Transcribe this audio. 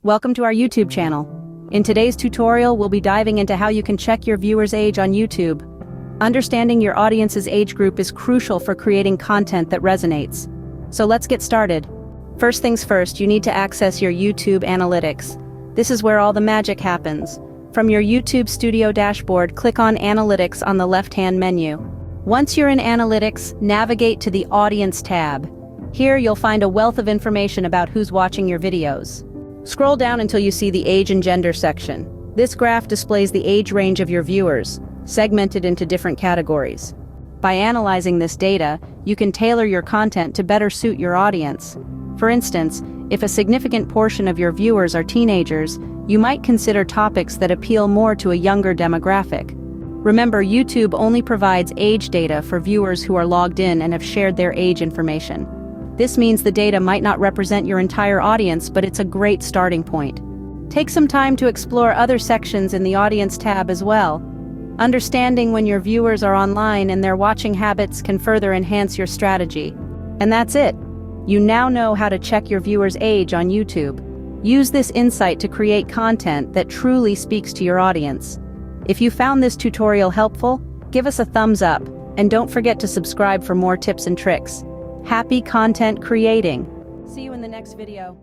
Welcome to our YouTube channel. In today's tutorial, we'll be diving into how you can check your viewers' age on YouTube. Understanding your audience's age group is crucial for creating content that resonates. So let's get started. First things first, you need to access your YouTube analytics. This is where all the magic happens. From your YouTube Studio dashboard, click on Analytics on the left-hand menu. Once you're in Analytics, navigate to the Audience tab. Here you'll find a wealth of information about who's watching your videos. Scroll down until you see the Age and Gender section. This graph displays the age range of your viewers, segmented into different categories. By analyzing this data, you can tailor your content to better suit your audience. For instance, if a significant portion of your viewers are teenagers, you might consider topics that appeal more to a younger demographic. Remember, YouTube only provides age data for viewers who are logged in and have shared their age information. This means the data might not represent your entire audience, but it's a great starting point. Take some time to explore other sections in the Audience tab as well. Understanding when your viewers are online and their watching habits can further enhance your strategy. And that's it. You now know how to check your viewers' age on YouTube. Use this insight to create content that truly speaks to your audience. If you found this tutorial helpful, give us a thumbs up, and don't forget to subscribe for more tips and tricks. Happy content creating! See you in the next video.